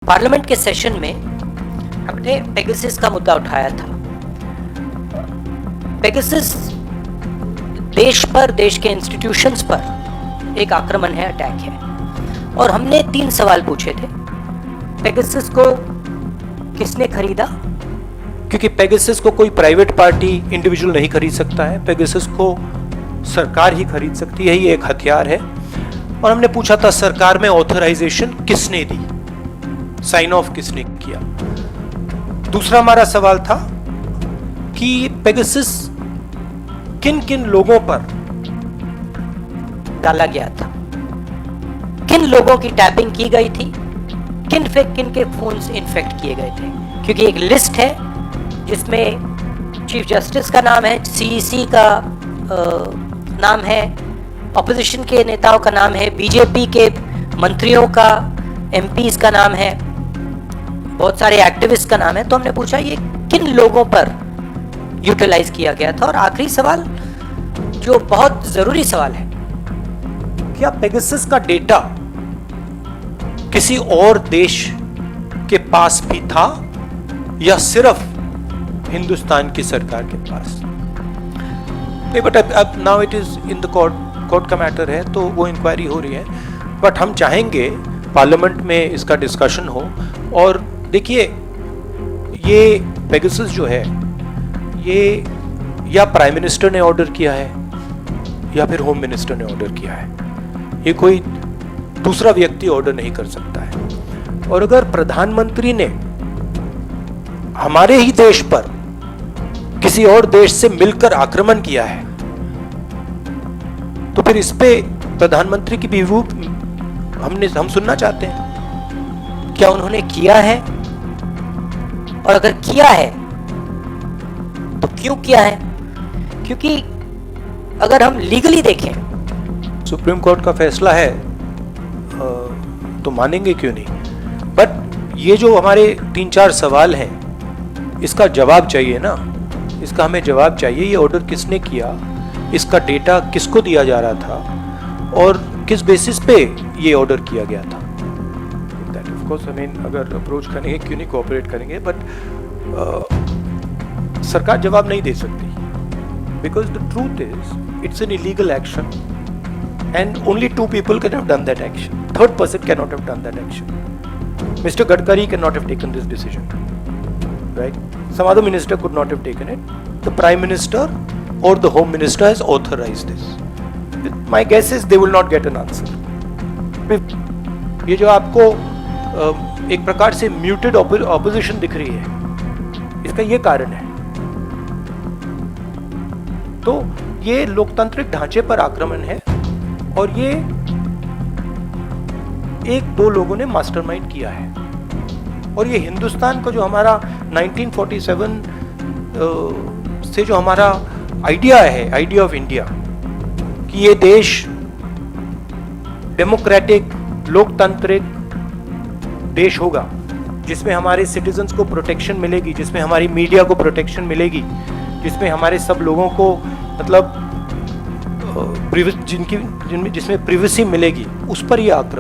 Parliament के session में हमने पेगासस का मुद्दा उठाया था। पेगासस देश पर, देश के इंस्टीट्यूशंस पर एक आक्रमण है, अटैक है। और हमने 3 सवाल पूछे थे। पेगासस को किसने खरीदा? क्योंकि पेगासस को कोई प्राइवेट पार्टी, इंडिविजुअल नहीं खरीद सकता है। पेगासस को सरकार ही खरीद सकती है, ये एक हथियार है। और हमने पूछा था सरकार में ऑथराइजेशन किसने दी, साइन ऑफ किसने किया। दूसरा हमारा सवाल था कि पेगासस किन किन लोगों पर डाला गया था, किन लोगों की टैपिंग की गई थी, किन के फोन्स इन्फेक्ट किए गए थे। क्योंकि एक लिस्ट है जिसमें चीफ जस्टिस का नाम है, सीईसी का नाम है, ऑपोजिशन के नेताओं का नाम है, बीजेपी के मंत्रियों का, एमपीज का नाम है, बहुत सारे एक्टिविस्ट का नाम है। तो हमने पूछा ये किन लोगों पर यूटिलाइज किया गया था। और आखिरी सवाल जो बहुत जरूरी सवाल है, क्या पेगासस का डेटा किसी और देश के पास भी था या सिर्फ हिंदुस्तान की सरकार के पास? नहीं, बट अब now it is in the court का मैटर है, तो वो इंक्वायरी हो रही है। बट हम चाहेंगे पार्लियामेंट में इसका डिस्कशन हो। और देखिए, ये पेगासस जो है, ये या प्राइम मिनिस्टर ने ऑर्डर किया है या फिर होम मिनिस्टर ने ऑर्डर किया है। ये कोई दूसरा व्यक्ति ऑर्डर नहीं कर सकता है। और अगर प्रधानमंत्री ने हमारे ही देश पर किसी और देश से मिलकर आक्रमण किया है, तो फिर इस पे प्रधानमंत्री की भी व्यू हम सुनना चाहते हैं। क्या उन्होंने किया है? और अगर किया है तो क्यों किया है? क्योंकि अगर हम लीगली देखें, सुप्रीम कोर्ट का फैसला है तो मानेंगे क्यों नहीं। बट ये जो हमारे 3-4 सवाल हैं, इसका जवाब चाहिए ना, इसका हमें जवाब चाहिए। ये ऑर्डर किसने किया, इसका डेटा किसको दिया जा रहा था और किस बेसिस पे ये ऑर्डर किया गया था। That of course, I mean, अगर अप्रोच करेंगे क्यों नहीं कोऑपरेट करेंगे। बट सरकार जवाब नहीं दे सकती, because the truth is it's an illegal action and only 2 people can have done that action. Third person cannot have done that action. Mr. Gadkari cannot have taken this decision, right? Some other minister could not have taken it. The prime minister or the home minister has authorized this. My guess is they will not get an answer. ये जो आपको एक प्रकार से muted opposition दिख रही है, इसका ये कारण है। तो ये लोकतांत्रिक ढांचे पर आक्रमण है और ये 1-2 लोगों ने मास्टरमाइंड किया है। और ये हिंदुस्तान को जो हमारा 1947 से जो हमारा आइडिया है, आइडिया ऑफ इंडिया, कि ये देश डेमोक्रेटिक, लोकतांत्रिक देश होगा, जिसमें हमारे सिटीजन्स को प्रोटेक्शन मिलेगी, जिसमें हमारी मीडिया को प्रोटेक्शन मिलेगी, जिसमें हमारे सब लोगों को मतलब जिसमें प्रिवेसी मिलेगी, उस पर यह आक्रमण